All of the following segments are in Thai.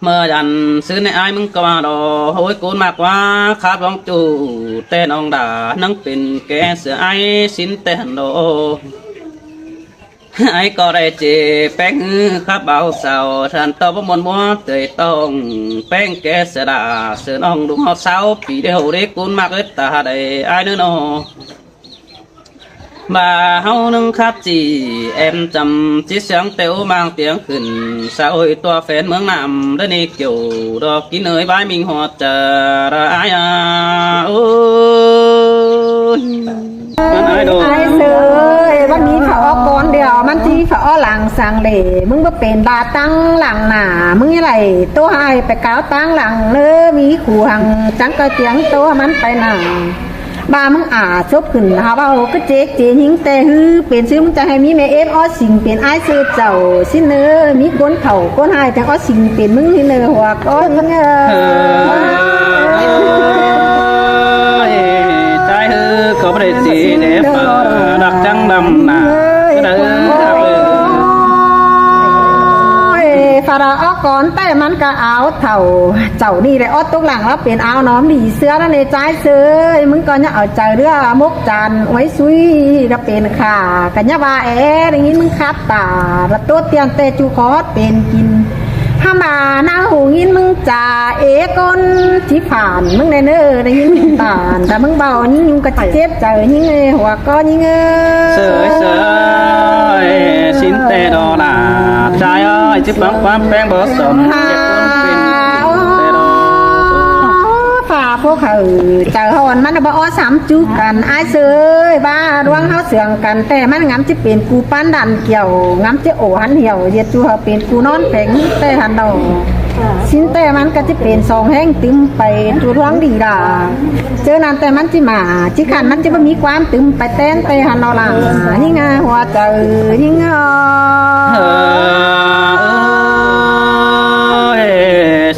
เมื่อยันซื้อในไอ้มึงก็มาดอโหยกูมากว่าข้าบ้องจูแต่น้องด่านังเป็นแกเสือไอ้สินแต่หันโดไอ้ก็ได้เจแป้งข้าเบาเสาฉันตัวบ่มนมัวเตยต้องแป้งแกเสือด่าเสือน้องดูเขาเสาปีเดียวเด็กกูมากเอ็ดตาได้ไอ้เนื้อโนbà hâu nâng khát chỉ em chầm chỉ sáng téo mang tiếng khẩn xã hội toa phèn mương nằm đến đi kiểu đó kín nơi bãi mình họ chờ ra ai à ôi ai đồ ai ơiวันนี้เขาก่อนเดียวมันที่เขาหลังสั่งเลยมึงมาเป็นบาตั้งหลังหนามึงอะไรตัวให้ไปก้าวตั้งหลังเลยมีขู่หังจังก็เตียงตัวมันไปหนาbàมึงชบขึ้นหาว่าก็เจ๊กเจ๊หิงแต่ฮือเป็นซื้อมึงจะให้มีแม่เอฟออสิงเป็นไอ้ซื้อเจ้าสิเนอมีก้นเข่าก้นหายแต่ออสิงเป็นมึงที่เนอหัวก้อนเงใจฮือเขาไม่ได้จีเด็บดักจังดำหนาฟาราออกก่อนแต่มันก็เอาเถ่าเจ้านี่แหละออตุกหลังแล้วเป็นเอาน้อมดีเสื้อนั่นในใจเสื้อมึงก็เนี่ยเอาใจเรือมกจันไว้ซุยก็เป็นขากันเนี่ยว่าอย่างนี้มึงคัดตาละตัวเตียงเตจูคอสเป็นกินถ้ามาหน้าหูยินมึงจ่าก้นที่ผ่านมึงในเนอได้ยินมึงตานแต่มึงเบานี่มึงก็เจ็บใจยิ่งเงยหัวก็ยิ่งเงยเสยเสยสินเตดอลาใจเอ้ยจิบบังความแป้งบ่สมเจ็บคนเป็นเตดอฝ่าพวกเขาเจอหอนมันบ่อ้อสามจุกันไอ้เสยบ้าดวงเขาเสื่องกันแต่มันงำจะเป็นกูปั้นดันเกี่ยวงำจะโอหันเหี่ยวเย็ดจูเขาเป็นกูนอนแผงแต่หันดอกสินแต่มันก็จะเป็นสองแห้งตึมไปจูท้องดีด่าเจอนั้นแต่มันจะมาจิขันมันจะไม่มีความตึมไปเต้นไปหันเราล่ะยิ่งไงหัวใจยิ่ง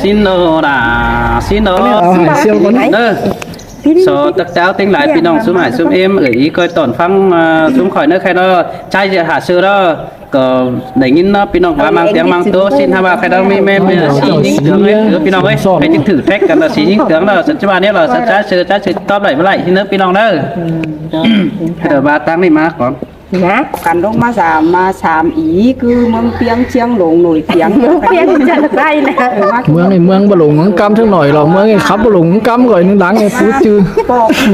สินโนดาสินโนเด้อโซตักเจ้าเต็งหลายพี่น้องซุ้มหายซุ้มเอ็มอีก้อยตอนฟังซุ้มข่อยเนื้อใครเนาะใจจะหาซื้อเนาะก็ได้ยินเนาะพี่น้องว่ามังเตียงมังตัวสินฮาว่าใครเนาะไม่สียิ่งเตืองเลยพี่น้องเอ้ยไปจึงถือแท็กกันละสียิ่งเตืองเราสัจจวานี้เราสัจจะซื้อจะซื้อตอบไหลเมื่อไหร่ที่เนื้อพี่น้องเด้อเดี๋ยวมาตั้งนี่มาก่อนนะกันลงมาสามอีคือเมืองเปียงเชียงหลงหน่วยเปียงเปียงจะได้นะเมืองไอ้เมืองบหลงกำทั้งหน่อยหรอกเมืองไอ้ขับบหลงกำก่อนนึงหลังไอ้ฟูจื้อปอกผี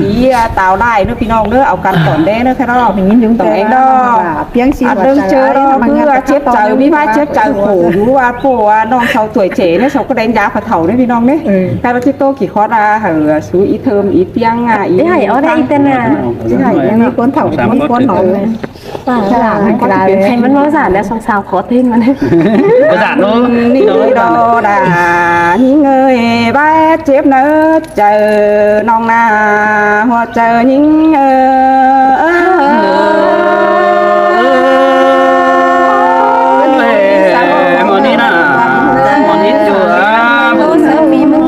ตาวได้เนื้อพี่น้องเนื้อเอากันก่อนเด้เนื้อแค่รอบอย่างนี้ถึงต่อเองดอกเปียงสีเดิมเจอรอบเพื่อเช็ดใจวิพากษ์เช็ดใจโผล่รู้ว่าโผล่น้องชาวตัวเจ๋เนี่ยชาวก็แดงยาผาเถาเนี่ยพี่น้องเนี่ยใครมาที่โตกี่คอร์ดเหรอสูอีเทอมอีเปียงอีได้เอาได้อีเตน่ะได้มีคนเถามีคนหนอนฉลาดมันกลายเป็นมันว่าสารแล้วสาวๆขอเต้นมันภาษาโน้นี่ดอดาหิงเอ้ยบ้าเจ็บเนื้อเจอน้องนาหัวเจอหิงมอนี่นะมอนี่อยู่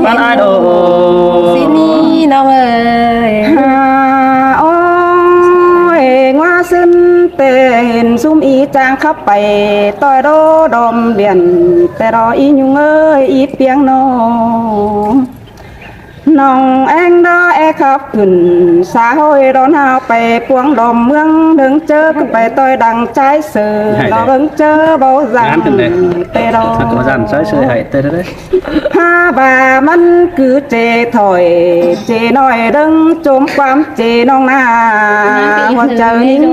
บ้านไอโดสินี่น้องเอ้ยโอ้ยว่าซึนเห็นซุ่มอีจางขับไปต่อยโดดมเบียนแต่รออียุงเอ้ยอีเปียงน้องแองดอขับขึ้นสาห้อยร้อนหาวไปปวงดมเมืองดึงเจอก็ไปต่อยดังใจเสือเราเบิ่งเจอเบาจังเตรอตัวจันใช้เสือให้เตรได้ฮาบามันคือเจถอยเจน้อยดึงจมความเจน้องนาหัวใจยิ่ง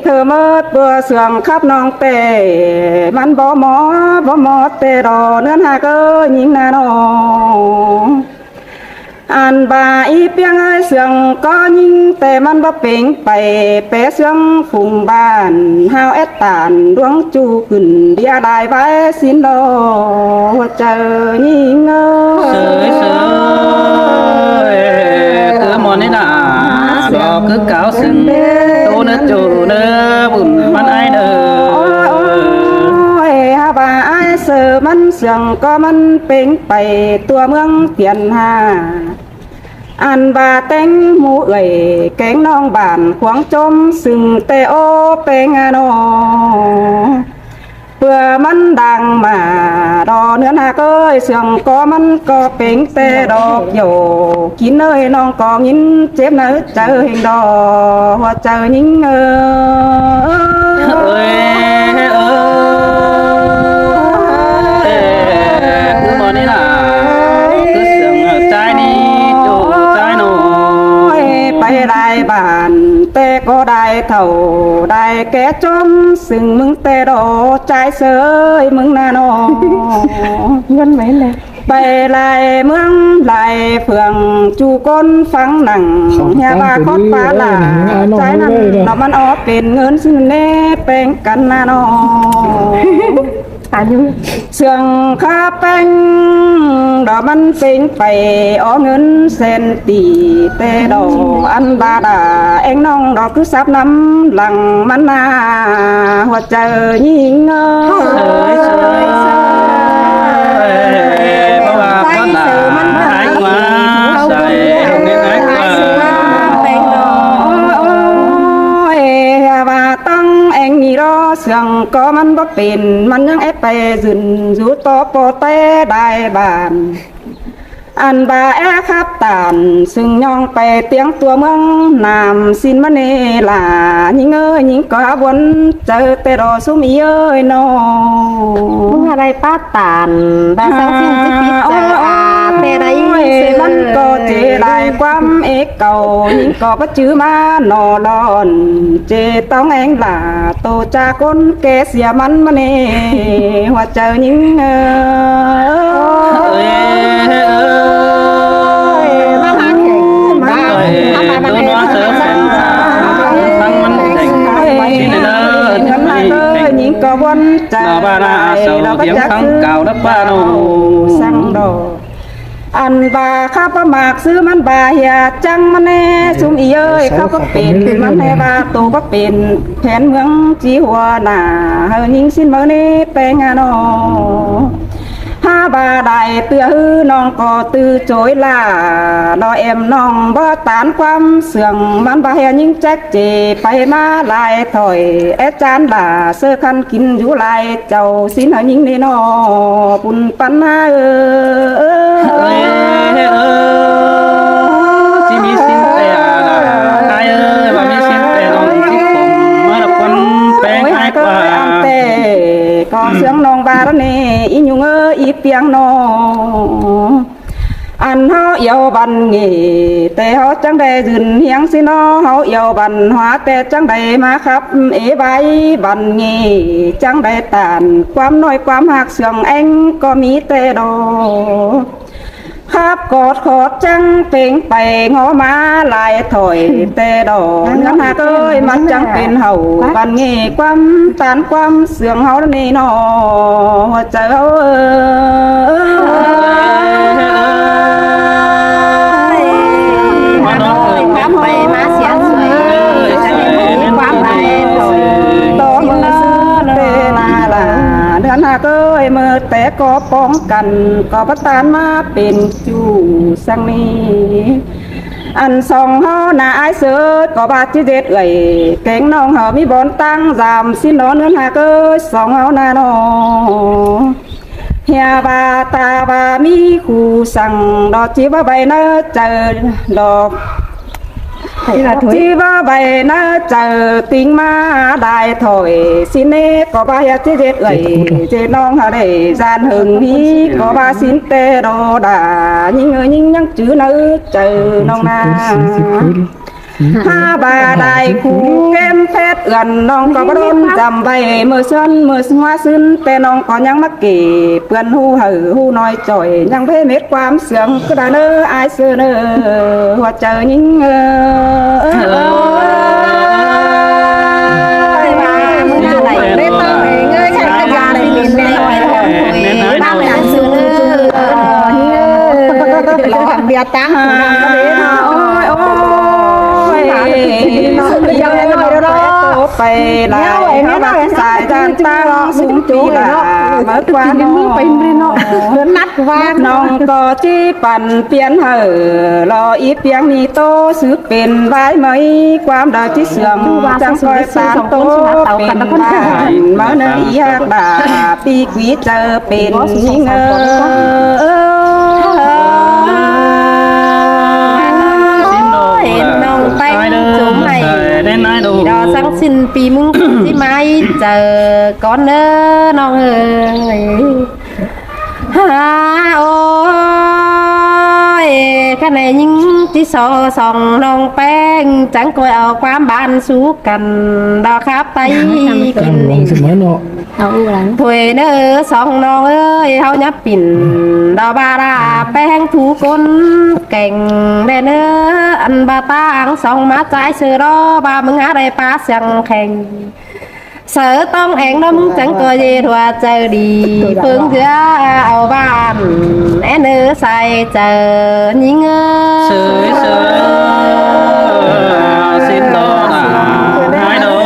เธอเมื่อตัวเสื่อมขับน้องเตมันบ่หมอเตรอเนื้อหาก็ยิงนาโนอันบาอีเปียงไอเสื่องก็ยิงแต่มันบ่เป่งไปเปเสื่องฝุ่งบ้านฮาวเอตตานดวงจูขึ้นเดียได้ไว้สินโลเจอยิงเสยคือมอนี่นะรอคือเก่าสึงโตเนื้อจูเนื้อบุญมันไอเด้อฮาบาไอเสือมันเสื่อง ก็มันเป็นไปตัวเมืองเตียนหาอันบาแตงหมูเอ่ยแกงน้องบ้านขวางจมซึ่งแต่โอเปงานอเพื่อมันดังมารอเนื้อหน้าเอ้ยเสียงก็มันก็เป็นแต่ดอกโยกินเอ้ยน้องก็ยินเจ็บเนื้อเจอเห็นดอกหัวเจอยิ่งเอ้ยคือหมอนี่ล่ะคือเสียงใจนี่ดูใจหนู ไปได้บ้านแต่ก็ได้เท่าได้แก่จมซึ่งมึงแต่ดอใจเสยมึงน่ะน้องเงินไหมเลยไปลายเมืองลายเฟืองจูก้นฟังหนังเฮียบาคอดฟ้าหลาใจนั้นเรามันออกเป็นเงินซึ่งแน่แป้งกันน่ะน้องอายุเสื่องข้าแป้งดอกมันเป็นไปอ๋อเงินเซนตีแต่ดอกอันบาดาเอ็งน้องดอกคือซับน้ำหลังมันนาหัวใจยิ่งเงยเพราะว่าป้อนหลาหายกว่าใส่เงินหายกว่าว่าตั้งเอ็งนี่รอเสียงก็มันบ่เป็นมันยังไปยืนอยู่ต่อโปเต้ได้บ้านอันบาครับตานซึ่งย่องไปเตียงตัวเมืองนามสินมเนลายิงเอ้ยยิงก็วนเจอแต่รอสุมีเอ้ยน้องมึงอะไรป้าตานบาสังสินจิปิจาแต่ไรเสมันก็เจได้ความเอกเก่ายิงก็ประจื้อมานอรอนเจต้องเองล่ะโตจากคนแกเสียมันมเนหัวเจอยิงก็วนใจเราก็จะคือสั่งดอกอันบาข้าประมากซื้อมันบาเฮียจังมันแน่ซุ่มอีเอ้ยเขาก็เป็นมันแน่บาตูก็เป็นแผนเมืองจีหัวหน้าเฮยิงสิ้นเมื่อนี้ไปงานอห้าบาได้เตือฮือน้องก็ตือโจยลาดอเอ็มน้องบ่ตานความเสื่องมันบาเฮียยิ่งแจ๊กเจไปมาลายถอยจานด่าเสื้อคันกินอยู่ลายเจ้าสินยิ่งนี่นอปุ่นปันนาจิมีสินแต่ไอ้ว่ามีสินแต่น้องที่ผมเมื่อคนแปลงให้กว่าก็เสียงน้องบาระเนอีหยุงอีเปียงนออันเฮาเยาบันงีแต่เฮาจังได้ยืนเฮียงสินอเฮาเยาบันหัวแต่จังได้มาครับใบบันงีจังได้ตานความน้อยความหักเสียงเอ็งก็มีแต่ดอครับกอดขอดจังเป่งไปงอมาลายถอยแต่ดอกงั้นหากเอ้ยมันจังเป็นเฮาบันงีความตานความเสื่องเฮานี่นอหัวใจเฮาเก้ยเมื่อแต่ก็ป้องกันก็ประทานมาเป็นจูสังนี้อันสองเฮาหน้าไอเสือก็บาดที่เด็ดเอ่ยเก่งน้องเฮามีบอนตั้งจามสินนอนเนื้อหาเก้ยสองเฮาหน้าน้องเฮียบาตาบามีคู่สั่งดอกจีบใบเนื้อเจอดอกจีบใบเนื้อเจอติงมาได้ถอยสิเนก็บาเฮียที่เด็ดเอ่ยเจน้องเฮาได้จานหึงนี้ก็บาสินเตโรดายิ่งยิ่งยังจื้อเนื้อเจอน้องนาห้าบาได้คู่เกมเพชรกันน้องก็บรุนจำใบเมื่อซ้นเมื่อหัวซึ้นแต่น้องก็ยังมาเก็บเพื่อนหูหือหูน้อยจ่อยยังเพเม็ดความเสื่อมก็ได้เนอไอเสือเนอหัวใจยิ่งเบียร์ตั้งยังน้อยรอไปได้สายจานตั้งสุ้มปีลา มากว่าน้องเป็นเนาะนัดว่าน้องก็จีปั่นเปลี่ยนเหอรออีเปียงนี่โตซื้อเป็นไว้ไหมความดาที่เสื่อมจังคอยสานโตเป็นบ้านมาเนยยากด่าปีกวีเจอเป็นยิ่งเห็นน้องแป้งจุ่มให้ดอสังสินปีมึงที่ไม่เจอก่อนเน้อน้องเอ้ยโอ้ยข้าในยิ่งที่สองน้องแป้งจังกวยเอาความบานสู้กันดอกครับไตกิน ลงเสมอเนาะ เอาหลังถวยเน้อสองน้องเอ้ยเฮายับปิ่นดอกบาราแป้งถูก้นเก่งแน่เน้ออันบาตางสองมาใจเสือรอบามึงหาได้ปลาเสียงแข่งsợ tông hẹn đó muốn chẳng coi gì hòa chờ đi phương giá ao ban én nữ say chờ những sưởi xin đó là hai đồ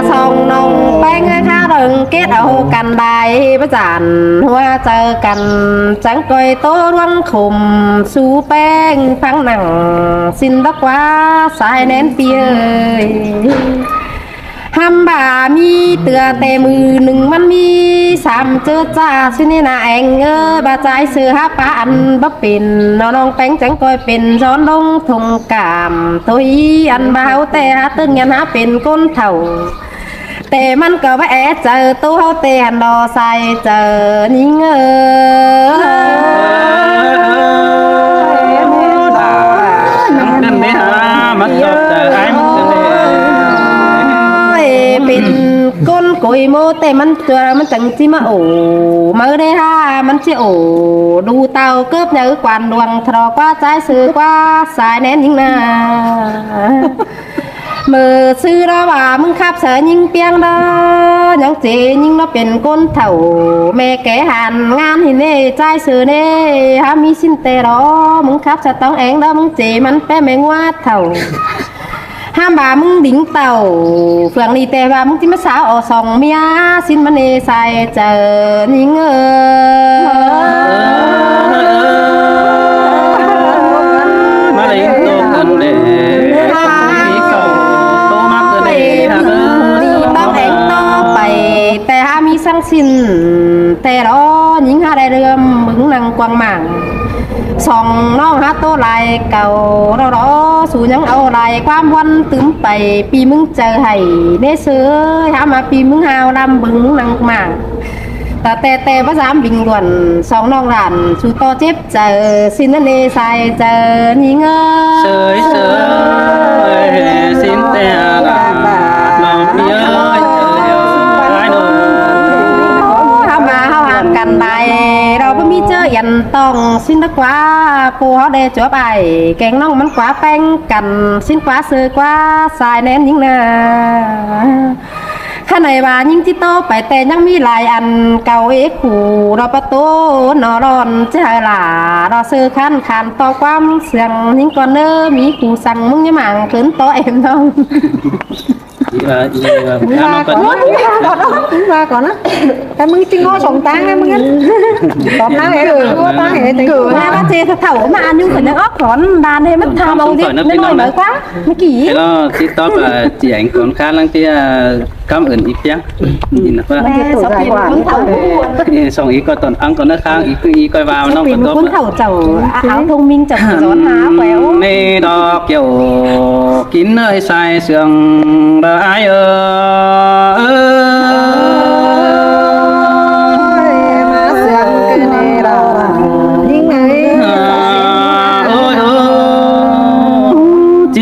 sông nông bánh khá đừng kết đầu cành đài với giản hoa chờ cành chẳng coi tố răng khùng su bánh phăng nặng xin đất quá sai nén tia hăm bà mi tựa tè mừ nừngมันมีสามเจอจ้าสินี่นาเองบาใจซื้อฮับปาอันบ่เป็นน้องแป้งจังก้อยเป็นซ้อนลงทงกามตัวอีอันบ่าวแต่หาตึงยันหาเป็นก้นเถ่าแต่มันก็ว่าแอเจอตู้เฮาเตหันรอใส่เจอนิ่งนั่นเนี่ยมันจบแต่ไอ้มันจะเนี่ยเป็นก้นกุยโมแต่มันตัวมันจังจิมาโอ้มาได้ฮะมันจะโอ้ดูเตาเกือบเนื้อกวนดวงทรอกว่าใจซื้อกว่าสายแน่นยิ่งนามือซื้อระว่ามึงขับเสือยิงเปียงดอยังเจยิงเราเป็นก้นเถ่าแม่แกหันงานหินเน่ใจซื้อเน่ฮามีสินเตรอมึงขับจะต้องเองดอมึงเจมันแป้แมงว่าเถ่าห้ามบ่ามึงดิ้งเต่าเฟืองนี่แต่ว่ามึงที่มาสาวออกสองเมียสินมันเนใส่เจอนิ่งมาเลยโตกันเลยที่เก่าโตมากเลยฮะต้องเองต่อไปแต่หามีสังสินแต่รอยิงหาได้เรื่มมึงนั่งกวางหมั่งสองน้องหาโตลายเก่ารอสู่ยังเอาลายความวันตึมไปปีมึงเจอให้เนเสือหามาปีมึงหาวลำบึงนั่งหมั่งแต่ภาษาบิงด่วนสองน้องหลานสู่ต่อเจ็บเจอสินนั่นเนใส่เจอนี่เงเสยสินแต่ละน้องเยอะไอ้หนุ่มเข้ามาเข้าหากันได้เราไม่มีเจอยันต้องสินตะกว่าปูเขาได้จบไปแกงน้องมันกว่าแป้งกันสินกว่าเสือกว่าสายแน่นยิ่งนาข้าในว่ายิ่งที่โตไปแต่ยังมีหลายอันเก่าเอกขู่เราประตูนอรอนเจ้าหล่าเราซื้อขั้นขานต่อความเสียงยิ่งก่อนเนอมีขู่สั่งมึงยังมั่งขืนโตเอ็มน้องqua còn á cáiมึงchỉ ngó sòng tán áมึงá tóm nó hệ ngó tán hệ tình cử hai bác chê thật thầu mà nhưng phải những óc khón đàn hay mất tham ông đi nên nói mới quá mới kỳ cái đó TikTok là chị ảnh còn khá lắm kia cảm ơn ít nhá nhìn nó xong ý coi toàn ăn còn nó khang ý coi vào nó còn tốt cuốn thầu chầu áo thông minh chầu gión há quéo nê đo kiểu kín nơi sai sườn ai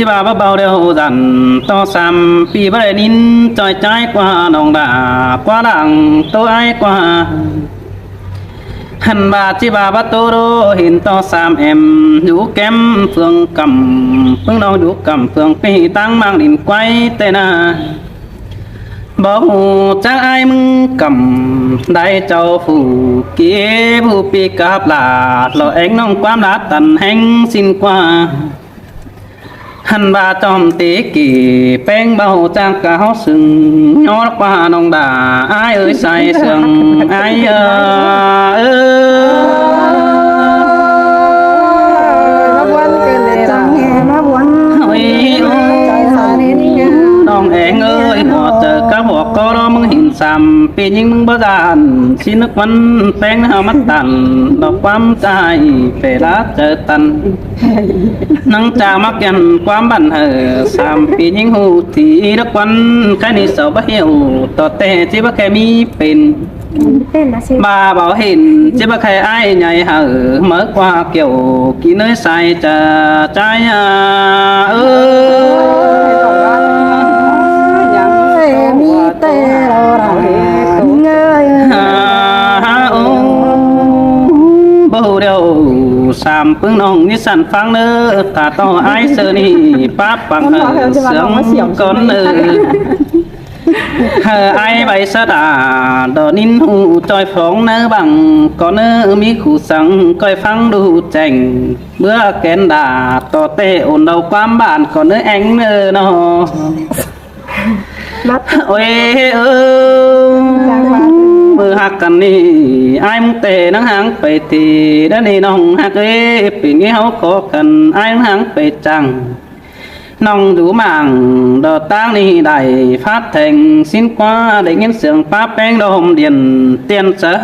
bà bắt bao đều dặn to xăm pi bắt đại nín tròi trái qua nòng đà qua đằng tôi ai qua hẳn bà chỉ bà bắt tôi đô hình to xăm em nhú kém phương cầm phương đâu nhú cầm phương pi tăng mang đỉnh quay tên à bảo chắc ai mừng cầm đại châu phủ kia phủ pi cáp là lo anh nông quam lá tần hành xin qua hằn ba tròn tí kỳ bén bao trang cả hó sừng nhó qua nông đà ai ơi say sừng aiน้องเองเอ้ยหัวเจอกับหัวก็รอมึงหินซ้ำปียิงมึงบ่ดานสินึกวันแป้งเฮามัดตันดอกความใจเปลาเจอตันนังจามักยันความบันเฮอซ้ำปียิงหูที่นักวันแค่นี้เสาบ่เหี่ยวต่อแต่ที่บ่แค่มีเป็นบาเบาเห็นจะบ่ใครอ้ายใหญ่เหอเมื่อกว่าเกี่ยวกินเนื้อใส่จะใจมีแต่เราเงย บ่เดียวสามปึ้งน้องนี่สั่นฟังเด้อตาต่ออ้ายเสือนี่ป้าปังเสืองก้อนai bay sa đà đò nín hù trôi phóng nơ bằng có nơ mi khủ sang coi phăng đủ chành bữa kén đà to tê ổn đầu quám bạn có nơ ánh nơ nó ôi mưa hạc cần đi ai muốn tê nắng hàng phải thì đã đi nông hạc ấy bị nghe hấu có cần ai hàng phải chẳng nông đủ màng đò tang đi đầy phát thành xin qua để nghiên sướng pháp bén đom điền tiền sở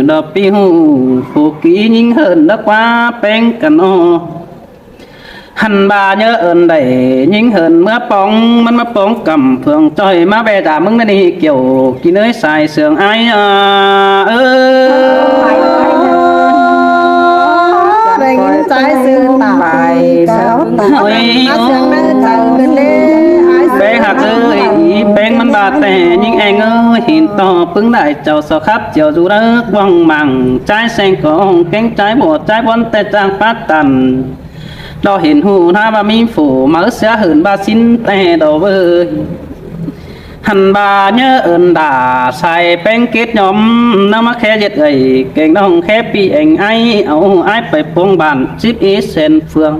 đò pi hu phụ ký nhìn hơn đã qua bén cần o hành bà nhớ ơn đầy nhìn hơn mưa bóngมันมาป้องกำเฟืองจอยมาแบด่ามึงนั่นนี่เกี่ยวกินเอ้ยสายเสืองไอ้trái sư tại cáo tại sương nắng trăng bên đê bé hạt ơi béมันบาแต่ยิ่งแองเอ้ยหินต่อพึ่งได้เจ้าสครับเจ้าดูรักว่างมังใจแสงของแกงใจบดใจบนแต่จางปัดตันดอเห็นหูถ้าบามีฝูมาเสียหืนบาสินแต่ดอเว้ยหันบาเนื้อเอินด่าใส่แป้งเกล็ดยอมน้ำมะแค่เย็ดเอ่ยเก่งน้องแค่ปีเองไอเอาไอไปปวงบานจิบอีเซนเฟือง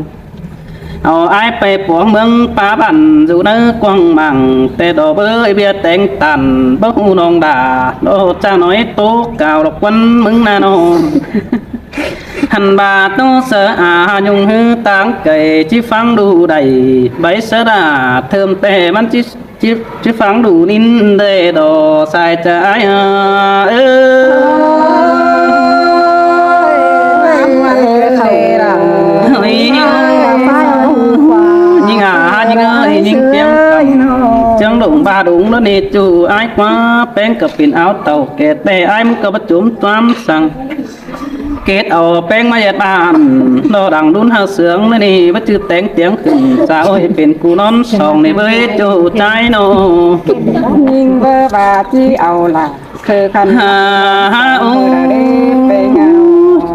เอาไอไปปวงเมืองป่าบันอยู่เนื้อกวางมังแต่ดอกเอ้ยเบียแต่งตันบ่หูน้องด่าโอ้จ้าน้อยโตกาวดอกวันมึงนาโนหันบาโตเสอายุงฮือต่างไก่จิฟังดูได้ใบเสดาเทิมแต่มันจิฟังดูนินเดดอสายใจยิ่งยิ่งเอ้ยยิ่งเปียงจังหลงบาดุงแล้วนี่จูไอ้quáแป้งกับปิ่นเอาเต่าแก่แต่ไอ้มันก็ประจุมตามสั่งเกตเอาแป้งมาหยัดบานรอดังดุนหาเสืองนี่ว่าชื่อแต่งเตียงขึ้นสาวให้เป็นกูนอนสองในเว้ยจูใจโน ยิงเบอร์บาที่เอาล่ะคือคัน ฮาโอ ไปเงา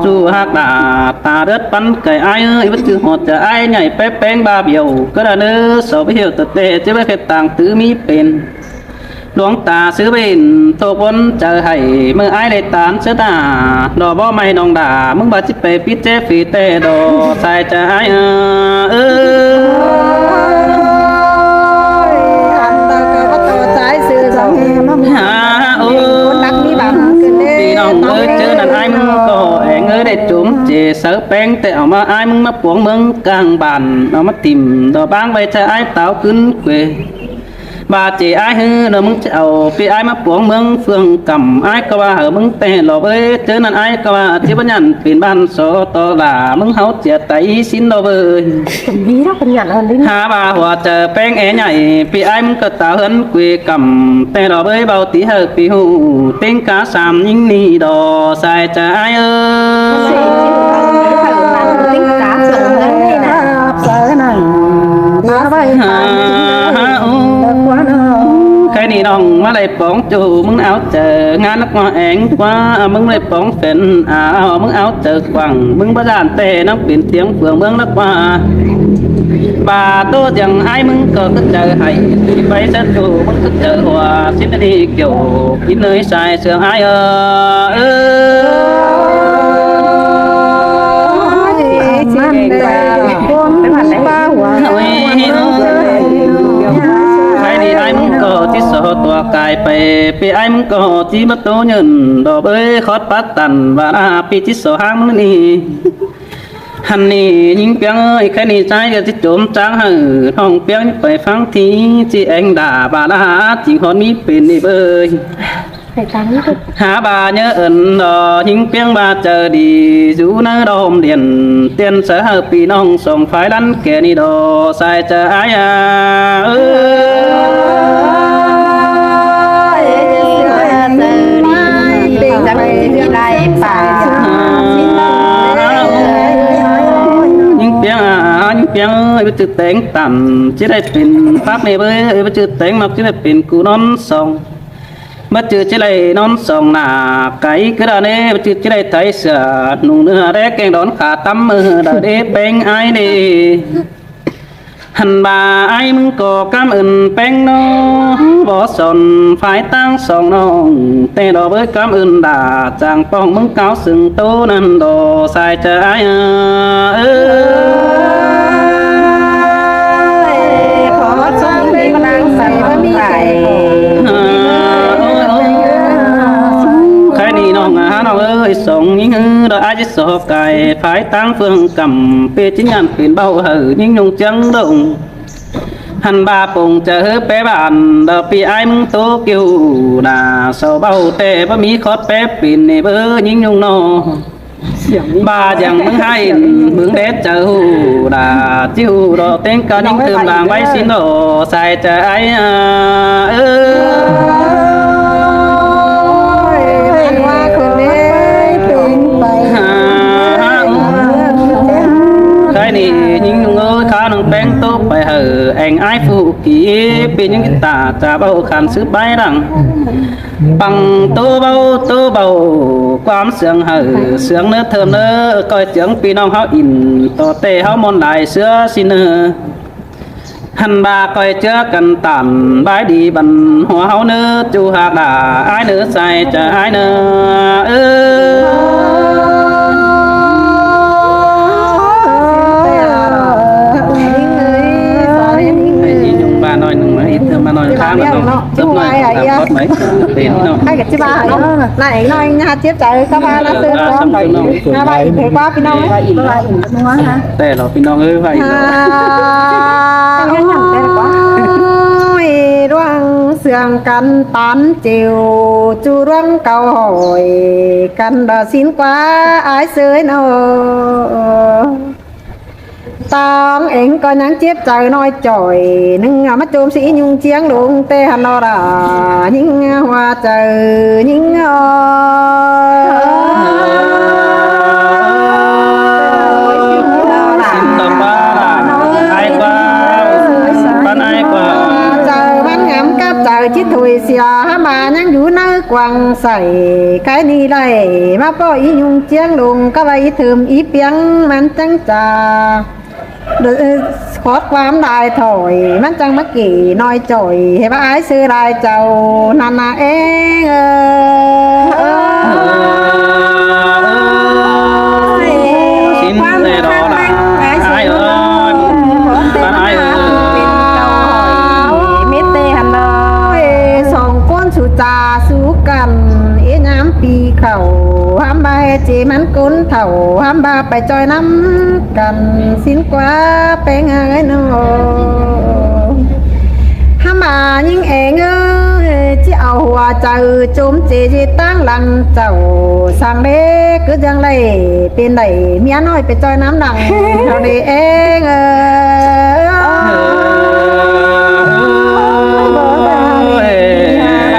จูฮักดาตาเด็ดปันไก่ไอ้เอ้ยว่าชื่อหดจะไอ้ใหญ่แป้แป้งบาเบียวก็ได้เนื้อสอบเหี่ยวตะเตะจะไม่เคยต่างตื้อมีเป็นหลวงตาซื้อเป็นโตบนเจอให้เมื่อไอ้ได้ตานเสดาดอกบ่ไม่นองด่ามึงบาจิไปปิดเจฟีเตดอใส่จะไอ้อันตะกะตัวtrái sư dòng em ฮาโอ้พี่น้องเอ้ยเจอนั่นไอ้มึงก็แองเอ้ยได้จุ่มเจเสือแป้งแต่เอามาไอ้มึงมาปวงเมืองกลางบ้านเอามาติ่มดอกบางใบจะไอ้เต่าขึ้นเกวบาเจไอ้ฮือเดี๋ยวมึงจะเอาไปไอ้มาปวงเมืองเฟืองกำไอ้ก็ว่าเหอะมึงแต่หลอกเอ้ยเจอนั่นไอ้ก็ว่าที่บ้านยันเป็นบ้านโซตอลามึงเฮาเจียไตสินดอกเอ้ย bí đó con nhận hơn đấy หาบาหัวเจอแป้งแอใหญ่ปีไอ้มึงก็ตาเหินกุยกำแต่ดอกเอ้ยเบาตีเหอะปีหูเต็งกาสามยิ่งนี่ดอใส่จะไอ้เอ้ย tính cá sừng đấy nè sợ này ta bay แค่นี้น้องมาเลยป้องจูมึงเอาเจองานนักมาแองกว่ามึงเลยป้องเป็นมึงเอาเจอกวังมึงประดานเตะน้ำเปลี่ยนเสียงเฟืองเมืองนักว่าบาตัวอย่างไอ้มึงก็เจอให้ไปเส้นจูมึงก็เจอหัวสิ้นดีเกี่ยวกินเลยใส่เสือไอ้มันเด็กคนบ้าหัว ไปaiมึงก็จีมาโตเงินดอกเอ้ยขอดปัดตันว่าปีที่สองมึงนี่ฮันนี่ยิงเปียงเอ้ยแค่นี้ใจก็จะจมจางหือห้องเปียงไปฟังทีจีเองด่าบาลาจริงฮอนมีเป็นนี่เบยหาbà nhớ ẩn đò những tiếng bà chờ đi dù nỡ đom điện tiền sở hợp bị nông sống phải lăn kẻ đi đồ sai chờ ai những tiếng ơi chữ tiếng tầm chỉ đâyเป็นpháp này với chữ tiếng mặc chỉ đâyเป็นcú non sông bất chữ chỉ đây non sông là cái đó này bất chữ chỉ đây thấy sợ nung nữa đấy keng đón cả tắm mưa đợi để bên ai đi hành bà aiมึงก็cảm ơn bên nó bỏ sòn phải tăng sòn nóแต่đò với cảm ơn đã chàng phongมึงcáo sừng tố nên đồ sai chờ aiขอชมเป็นพลังใส่บะหมี่ไก่ khai ni nong nong ơi sống những đôi ai sổ cài phải tăng phương cầm pe chính nhận tiền bao hở những nhung trắng động hành ba bồng chờ bé bạn đợt pi ai mưng tố kêu là sầu bao tệ bá mí khót bé pin này bơ những nhung no ba chẳng mưng hai mưng đét chờ là chiu đồ tên cao những tường làng bay xin đồ xài chờ ai cái này những người khá能 แป้งโตไปเหอแองไอฟูกีเป็นยังตาจะเบาขันซื้อไปดังปังโตเบาความเสียงเหอเสียงเนื้อเทิมเนื้อก้อยเสียงพี่น้องเฮาอินต่อเตเฮามอนได้เสื้อสิเนื้อหันบาก้อยเจอกันต่ำบายดีบันหัวเฮาเนื้อจูหากด่าไอเนื้อใส่จะไอเนื้อnói nừng mấy thưa mà nói khá là giúp này làm tốt mấy tiền nó hay cái chi ba này nói nha tiếp chạy các ba nó tư con nha ba thấy quá pin non tè rồi pin non ơi vậy đoan sườn canh tán chiều chu đoan cầu hỏi canh đò xin quá ái sưới nó tao em có nhắn chép trời nói trời nâng mắt chôm sĩ nhung chiếng luôn tê hà nó là những hoa trời những trời chiếc thùi xìa mà nhắn vũ nơi quăng sảy cái đi đây mà có ý nhung chiếng luôn có vậy thơm ý tiếng man trắng trà khótความได้ถอยมันจังเมื่อกี้น้อยจ่อยเห็นว่าไอ้ซื้อได้เจ้านานาเองความเท่านั้นไอ้ซื้อบ้านไอ้มิเตหันเลยสองคนสุจาสู้กันเอ็น้ำปีเข่าห้ามใบจีมันกุ้นเถ่าห้ามบาไปจอยน้ำกันสิ้นกว่าเป็นไงเนาะห้ามบายิ่งเองchỉเอาหัวใจโจมจีจีตั้งหลังเจ้าสั่งเด็กคือจังไรเป็นไหนเมียน้อยไปจอยน้ำดังเราดีเอง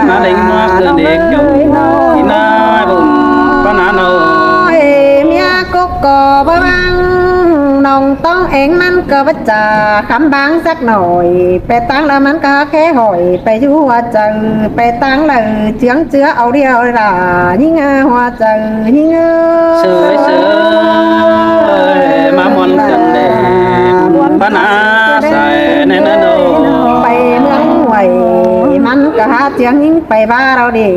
มาเด็กมาเกินเด็กอยู่ที่น่าบุญป้านาโนเมียกุ๊กก่อบ้างน้องต้องเองมันก็บัจจาคำบางสักหน่อยไปตั้งแล้วมันก็แค่หอยไปอยู่หัวจังไปตั้งเลยเจืองเจือเอาเดียวล่ะยิ่งหัวจังยิ่งเสือมามอนกันเด็กป้านาใส่ในนั้นโนไปเมืองหวยมันก็หาเจียงยิ่งไปบ้าเราดิ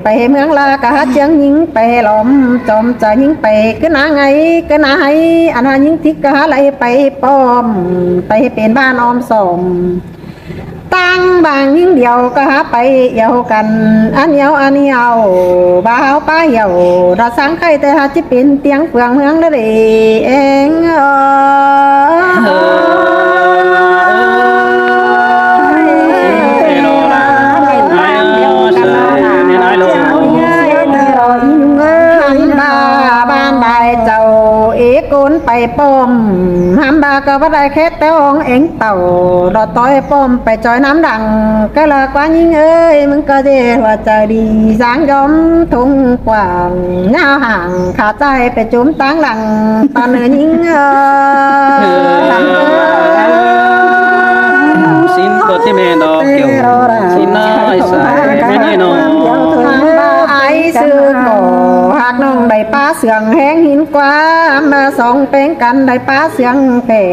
ไปเมืองละก็หาเจียงยิ่งไปหลอมจอมจะยิ่งไปก็นาไงก็นาให้อันนั้นยิ่งทิกก็หาอะไรไปป้อมไปเป็นบ้านออมสม ตั้งบางยิ่งเดียวก็หาไปเหี่ยวกันอันเหี่ยวบ่าวป้าเหี่ยวเราสังใครแต่หาจะเป็นเตียงเปลืองเมืองเลยเองไปป้อมห้ามบาก็ว่าได้แค่แต่องเอ็งเต่ารอต้อยป้อมไปจอยน้ำดังก็ละกว่ายิ่งเอ้ยมึงก็เจว่าใจดีสางยอมทุ่งกว้างเงาห่างขาใจไปจุ่มตั้งหลังตอนเนื้อยิ่งสินก็ที่แม่ดอกเกี่ยวสินน้อยใส่ไม่ได้นอนไอ้ซื้อก่อหากน้องได้ป้าเสืองแห้งหินกว่ามาสองเป็นกันได้ป้าเสืองแผ่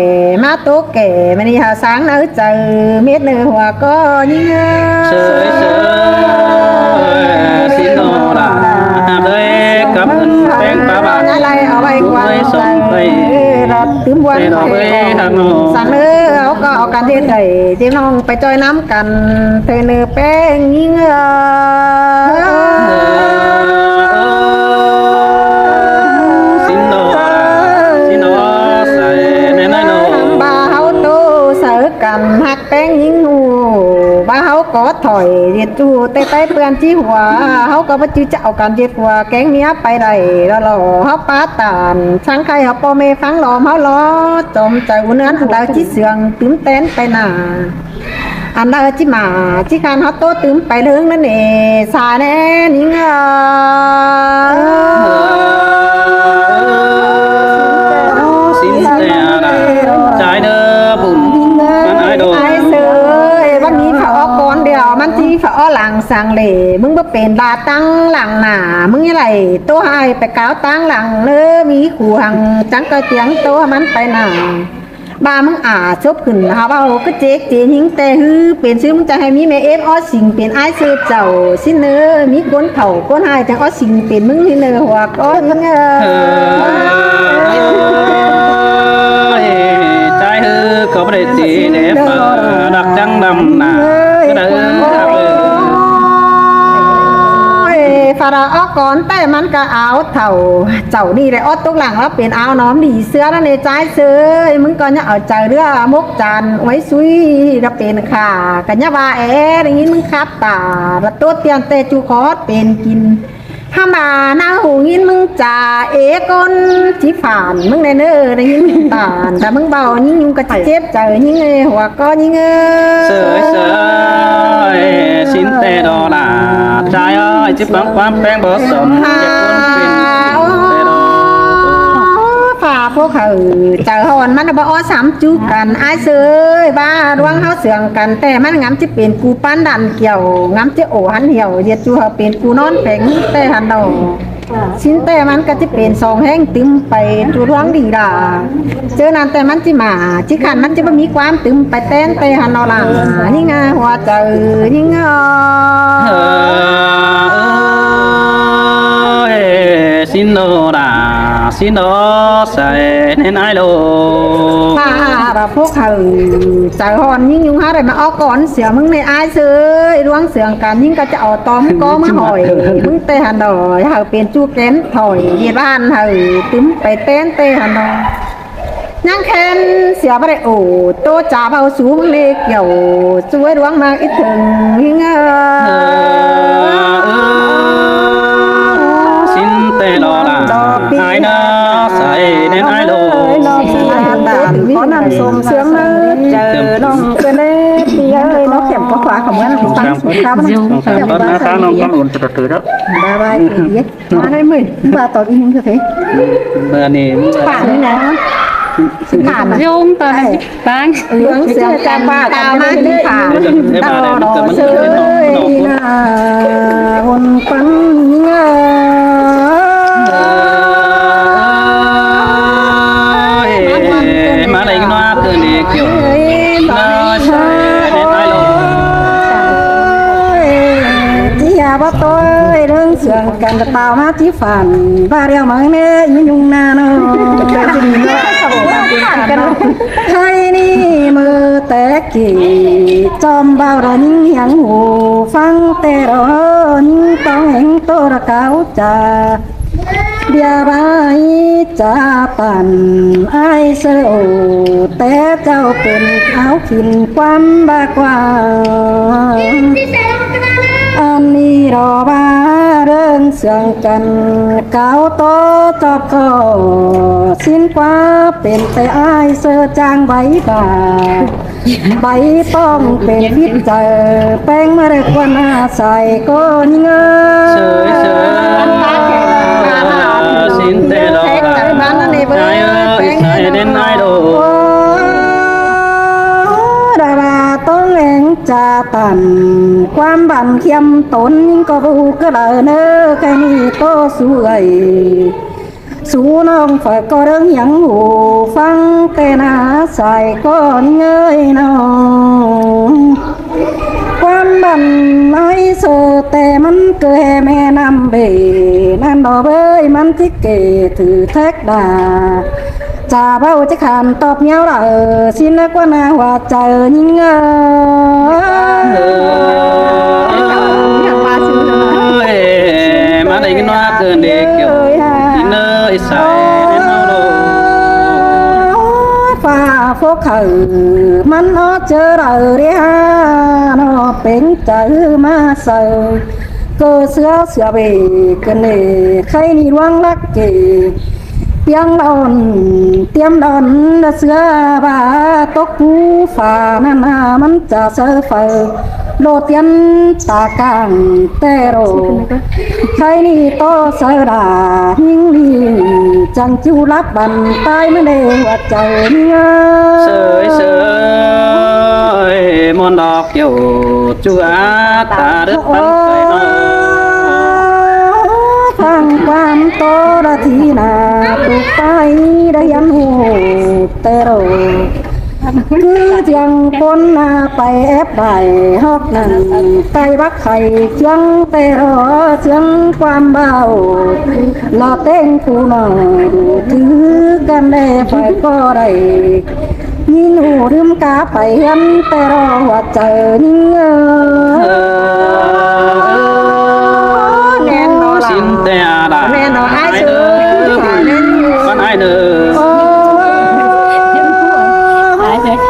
มาตุกแก่มันนี่หาสางเนื้อเจอเม็ดเนื้อหัวก็ยิ่งเสยสินโนราเลยกับแป้งปลาบานอะไรเอาไว้กว่าส่งไปรัดตื้มวันสั่งเนื้อเขาก็เอากันที่ใดที่น้องไปจอยน้ำกันเธอเนื้อแป้งยิ่งกันหักแป้งยิงหูบ้าเขาก็ถอยเรียดจูเตะเปื่อนจี้หัวเขาก็มาจื้อเจ้ากันเรียดหัวแกงเมียไปได้แล้วหล่อเขาป้าตานช่างใครเขาปอเมฟังหล่อเขาล้อจมใจหัวเนื้อดาวจี้เสืองตื้มเต้นไปหนาอันดาวจี้หมาจี้การเขาโตตื้มไปเรื่องนั่นเองสาแน่นิ่งสินเตียนะใจเด้อบุญมันที่เขาหลังสังเลมึงบ่เป็นบาตั้งหลังหนามึงยังไงตัวให้ไปก้าวตั้งหลังเนื้อมีขู่หังจังก็เตียงตัวมันไปหนาบามึงชบขึ้นหาว่าก็เจ๊กเจ๊หิงแต่ฮือเป็นซื้อมึงจะให้มีแม่เอฟสิ่งเป็นไอ้ซื้อเจ้าสิเนื้อมีก้นเข่าก้นหายจังสิ่งเป็นมึงที่เนื้อหัวก้อนใจฮือก็ไม่ได้จีเด็บดักจังดำหนาฟาราออกก่อนแต่มันก็เอาเถ่าเจ้านี่แหละออตุกหลังแล้วเป็นเอาน้อมดีเสื้อแล้วในใจเสื้อมึงก็เนี่ยเอาใจเรือมกจันไว้ซุยแล้วเป็นขากันเนี่ยว่าอย่างนี้มึงคับตาแล้วตัวเตียนเตจูคอสเป็นกินห้ามาหน้าหูยินมึงจ่าก้นที่ผ่านมึงในเนื้อในยินมึงตานแต่มึงเบายิ่งยุ่งก็เจ็บใจยิ่งหัวก็ยิ่งเสยสินเตดอลาใจอ้อยจิบังความแป้งบ่สมจะคนเป็นฝ่าพวกเขาเจอหอนมันบ่สามจุกันไอ้เสยบ้าดวงเขาเสื่องกันแต่มันงำจะเป็นกูปั้นดันเกี่ยวงำจะโอหันเหี่ยวเดียดจูเขาเป็นกูนอนแผงแต่หันดอกชิ้นแต่มันก็จะเป็นสองแห้งตึมไปจูร้องดีด่าเจอนั้นแต่มันจะมาจิขันมันจะไม่มีความตึมไปเต้นไปหันเอาล่ะนี่ไงหัวใจนี่ไงสินโนราสินโนใส่ในนายโลป้าแบบพวกเขาใจหอนยิ่งยุ่งหาอะไรมาเอาก่อนเสียมึงในอายเสือร้วงเสียงกันยิ่งก็จะเอาตอมก็มาหอยมึงเตะหันดอยเขาเป็นจูเกนถอยเยียบ้านเขาตึ้มไปเต้นเตะหันดอยนั่งแค้นเสียไปได้โอ้โตจ่าเบาสูงเล็กเกี่ยวช่วยร้วงมาอีกถึงยิ่งสินเตลอลาไอ้นาใส่ในนายโลขอนำส่งเสียงเนื้อเจอน้องเป็นเล็กเตี้ยเลยน้องเข็มก็ขวาของมันฟังสุดท้ายมันต้นนะคะน้องต้องอุ่นจะถือแล้วบายเย็ดมาได้ไหมมาต่ออีกนิดเถอะเมื่อนี้ป่านนี่นะผ่านยงตอนนี้ฟังเรื่องเสียงจากป่าตามมาที่ผ่านตลอดเชยนะคนฟังมาอะไรกันวะเกินเด็กเกี่ยวน้อยใช่ในนายโลที่ยาบ่ตัวเรื่องเสียง กันตะเตามาที่ฝันบ้าเรียวมาแม่ยิ่งยุงนาเนาะใครนี่มือแต่กี่จอมเบาระนิ่งยังหูฟังแต่รอนิ่งต้องเห็นตัวระเก้าจ่าเบียบายจะปั่นไอเสือแต่เจ้าเป็นเขาขินความบากว่าอันนี้รอว่าเรื่องเสื่องกันเก่าโตจอบคอสิ้นกว่าเป็นแต่ไอเสือจางใบบ่าใบป้องเป็นพิษเจอแป้งมาเรียกว่าหน้าใส่ก็เงย xin tê đó ai ơi sai đến ai đồ ดาราต้องเองจะตันความบันเทียมตนก็รู้ก็เลยเนอแค่นี้ก็สวยสู้น้องฝ่ายก็เรื่องยังหูฟังแต่นาใส่ก็เงยน้องความบันไม่เสอแต่มันเกยแม่นำเบนั่นดอกเบ้ยมันที่เกถือแท็กดาจะเบ้าจะขานตอบเงี้ยวละสินกว่านาว่าเจอยิ่งmà đây cái nó cơn để kiểu đi nơi sai đến đâu đâu ฟ้าโฟกเขามันนอเจอเราเรียนอเป็นใจมาเสือก็เสือเบกันเนใครนี่วังรักเกเปียงดอนเตรียมดอนเสือบาตกหูฝ่านานามันจะเสือเฟอโลเตียนตากางแต่โรใครนี่โตเสือดาหิงลีจังจูรับบันตายไม่ได้ว่าใจเงา sơi sơi mòn đọc kiểu chúa ta đất bắn cây nó ฟังความโตระทีนาตุกไปได้ยันหูเตโรคือเจียงคนนาไปแอบใบฮอกนั่นไตบักไข่เจียงเตโรเจียงความเบาลอเต้งผู้น้อยถือกันได้ไปก็ได้ยินหูลืมกาไปยันแต่รอว่าเจอนิ่งxin tè đã ai nữa con ai nữa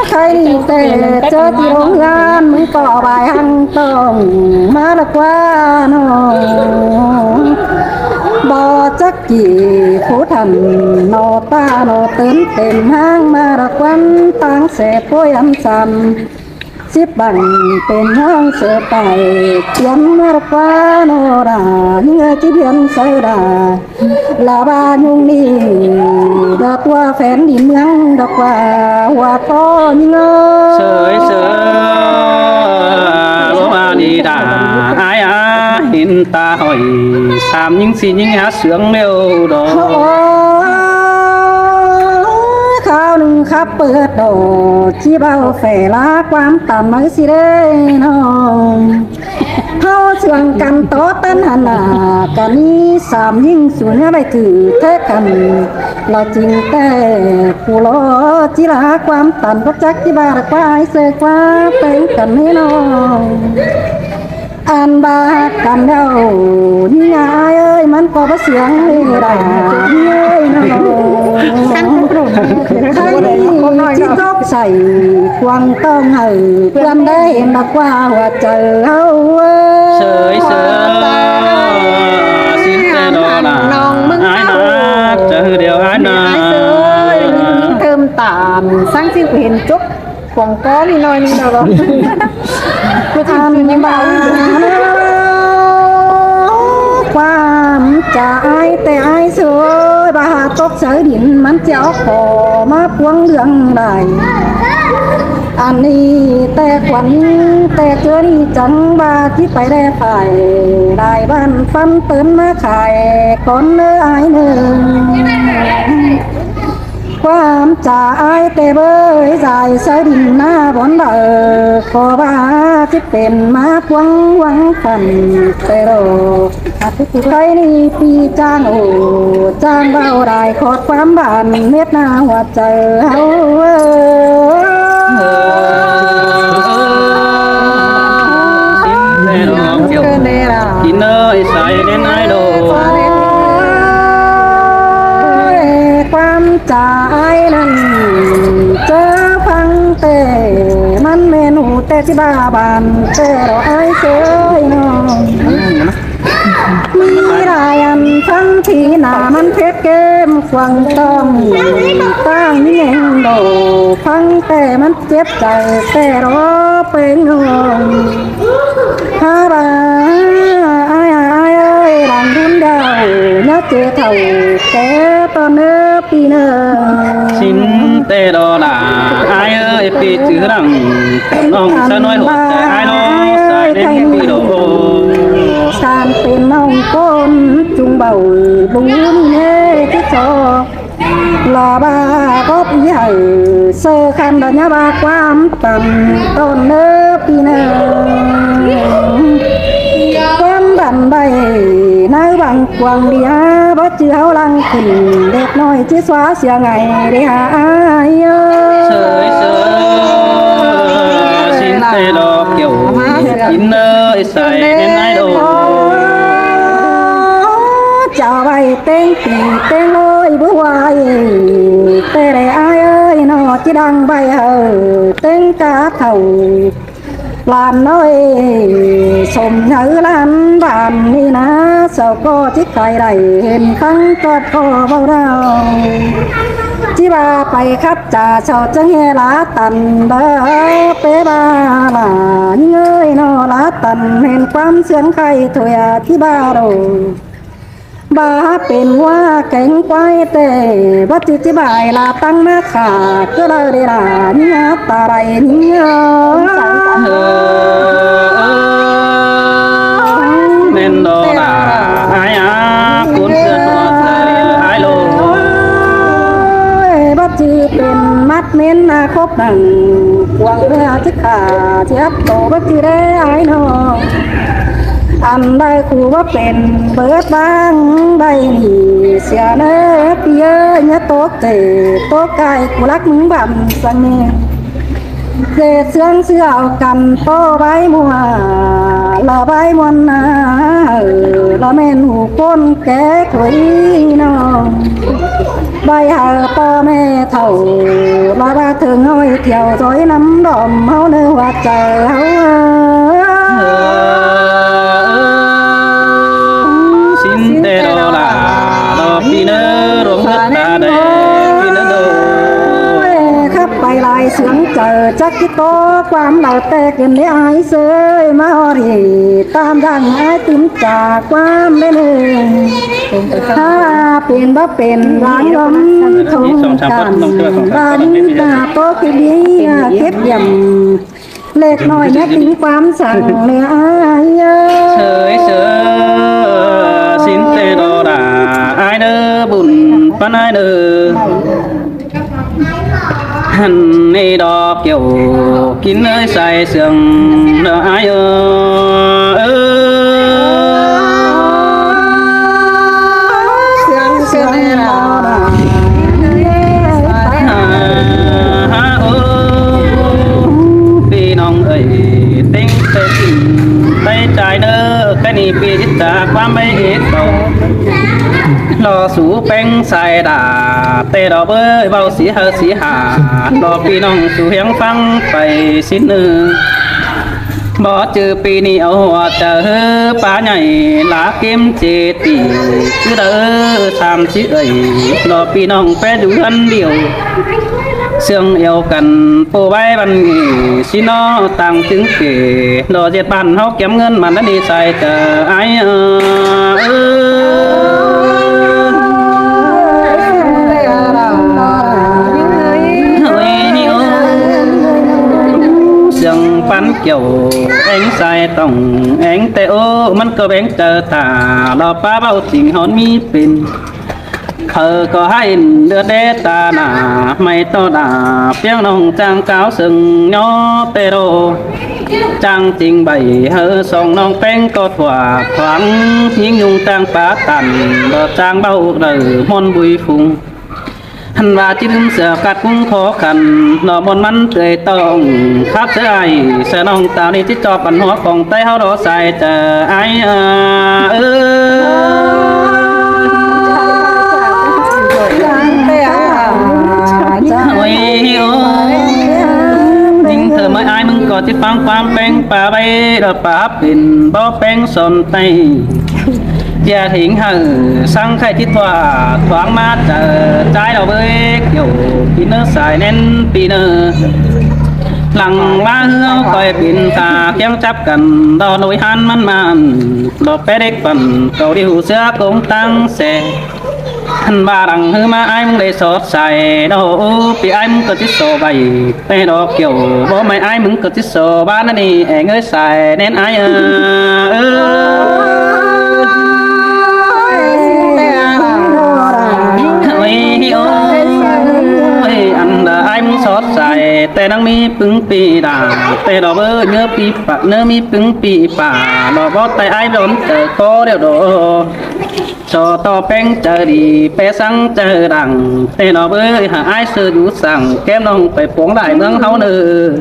ใครแต่เจอที่โรงงานมึงก่อบายหังต้องมาละกว่าน้องบ่จักกี่ผู้ทำนอตาโนเตินเต็มห้างมาละกวันตั้งเสพป่วยอันซ้ำสิบบังเป็นห้องเสือไปเขียนมารกว่าโนราเงยที่เพียนเสือดาลาบายุงนี่ดอกว่าแฟนดินเมืองดอกว่าว่าต้นเงย sơi sơi bố à đi đã ai à hiện ta hỏi sam những gì những hát sướng nêu đó ข้าวหนึ่งครับเปิดดอกที่เบาแฝลาความต่ำมือสิเด้น้องเฮาเสื่องกันโตต้นหันหน้ากันนี้สามยิ่งสูญไปถือเทกันเราจริงแต่ผู้รอจิลาความต่ำก็จักที่บาร์กว่าให้เสกว่าเป็นกันให้น้องอันบากันเดานี่ไงเอ้ยมันก็บ่เสียงเลยได้เอ้ยน้องใครที่ตกใส่ควงต้องเหือเพื่อนได้เห็นดอกว่าเจอเฮา sơi sơi xin tè đó là ai nó chờ điều ai nó เติมตามสร้างที่เห็นจุ๊บควงก้อนนี่น้อยนึงเราคือทำนี่เบาความจะอายแต่อายสวยบาตกเสือดินมันเจ้าขอมาพวงเรื่องใดอันนี้แต่ขวัญแต่เจอนี่จังบาที่ไปได้ฝ่ายได้บ้านฟันเตินมาขายก่อนเนื้ออายหนึ่งความจะอายแต่เบยใจเสือดินหน้าบนเด้อขอบาที่เป็นมาพวงหวังฝันแต่โร ใครนี่ปีจ้างโอ้จ้างเบาได้ขอดความบานเม็ดหน้าหัวใจเฮากินเนยใส่เน้นไอโด ความใจนั้นเจอฟังแต่มันเมนูแต่ที่บ้าบานแต่เราไอ้เจยน้องมีรายอันฟังที่หน้ามันเพชรเกมควังต้องตั้งนี่เองโดฟังแต่มันเจ็บใจแต่รอเป็นงงฮาบาไอ้หลังดุนดาวเนื้อเจอเท่าแกตอนเนื้อปีเนื้อ xin tê đô là ai ơi pi chữ rằng ông sao nói hột ai đó sai đến pi đồ การเป็นน้องก้นจุงเบาบุญเน่ที่ชอบลาบาก็ปีให้เสื้อคันดัญญาบาความต่ำต้นเนื้อปีเนื้อความบันใบนายบังกวางเดียบ่เจือเฮาลังขึ้นเด็กน้อยที่สวาเสียไงได้หาอายเอ้ย sới xin tê đô kiểu kín nơi sai đến ai đồ เจ้าใบเต้งปีเต้งลอยบัวไหวแต่ได้อายเอ้ยนอที่ดังใบเฮอเต้งกาเท่าลานน้อยสมเหือลานบ้านนี่นะเสาก็ที่ใครได้เห็นครั้งกอดคอเบาเราที่บาไปคัดจ่าชอจังเฮลาตันเด้อเปบาลาเงยนอลาตันเห็นความเสียงใครถอยที่บาโรบาเป็นว่าแก่งควายแต่บัดจิบายลาตั้งหน้าขาก็ได้ลาเนี่ยตาไรเนี่ย nên đồ là ai á cuốn xưa ai lô บัดจีเป็นมัดเม้นนาคบดังกวางเรือจิขาเจ็บโตบัดจีได้ไอ้น้องอันได้คู่ว่าเป็นเบิดบ้างได้นี่เสียเนื้อเปียเนี่ยโต๊ะเจโต๊ะไก่กูรักมึงบั่มสังเนเศษเสื่องเสื้อเอากันโตใบมัวละใบมวนนาละแม่นหูก้นแก่คุยน้องใบหาพ่อแม่เท่าละว่าถึงห้อยเที่ยวซอยน้ำดอมเฮาเนื้อว่าใจเฮา xin tê đô là đô pi nơ rôm hết ta đây pi nơ đô ขับไปลายเสียงเจอจักกิโตความเหล่าแตกเกินได้อายเสยมาฮอดีตามดังอายติมจากความไม่เนื่อยถ้าเป็นบ่เป็นล้างล้มทงกันบ้านตาโตคือดีเก็บยำเล็กน้อยเนี่ยทิ้งความสั่งเลยอาย sới xin tê đô là ai đơ bùn pan ai đơ hẳn nê đò kiểu kín nơi sai sương đỡ ai ơi เสียงเสียงเรา พี่น้องเอ้ยเต็งเต็งไปจ่ายเด้อแค่นี้ปีที่จากความไม่เอ็ดโตรอสู่เป็งใส่ดาเตะดอกเบ้ยเบาสีหารอพี่น้องสู่เฮียงฟังไปสิ้นเนื้อบ่เจอปีนี้เอาหัวเจอป้าใหญ่ลาเกมเจตีคือเด้อ30เอ้ยรอพี่น้องแปรอยู่อันเดียวเสื่องเอวกันปูไว้บันสินอต่างถึงเกดอเจ็ดปันเฮาเก็บเงินมันนั่นดีใส่เจอไอ้เสื่องปันเกี่ยวเอ็งใส่ต้องเอ็งแต่โอ้มันก็แบ่งเจอตาดอป้าเบาสิ่งหอนมีเป็น khờ có hai đưa đế ta nà mày to đà tiếng nông trang cáo sừng nhỏ tê đô trang trình bày hơ song nông pen có thỏa thoáng những nhung trang phá tàn bờ trang bao đời môn bùi phùng hắn và chỉ đứng sợ cắt cũng khó khăn nó môn mắn tươi tông khắp sẽ ai sẽ nông tạo đi chỉ cho bản hóa còn tay hao đó xài chờ ai nhưng thờ mới ai mừng có chỉ phang phang beng pa bay đợt pa pin bó beng son tay gia thiện hờ sang khai thiết thoa thoáng mát chờ trái đầu bơi kiểu khi nó xài nên pi nơ lặng má hương coi pin ta kéo chấp cần đo nỗi han man man đo bé đếch phần cầu điều xưa cũng tăng xe thân ba đằng hư mà ai muốn để sót xài đâu vì ai muốn có chiếc sổ bày pe đó kiểu bố mày ai muốn có chiếc sổ bán nó đi em ơi xài nên ai anh là ai muốn sót xài tê đang mi pứng pi đà tê đó bơ nhớ pi bạc nhớ mi pứng pi bà đó bó tay ai đốn chờ có điều đó cho to beng chờ đi bé sang chờ đằng tê nó bơi hả ai sư vũ sang kém nông phải phóng đại nương háo nữ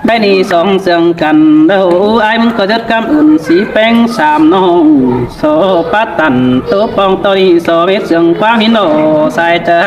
bé ni song sương cần đâu ai muốn có rất cảm ơn xí beng sàm nông số phát tần tố bong tôi số biết sương quá hiến đồ sai chờ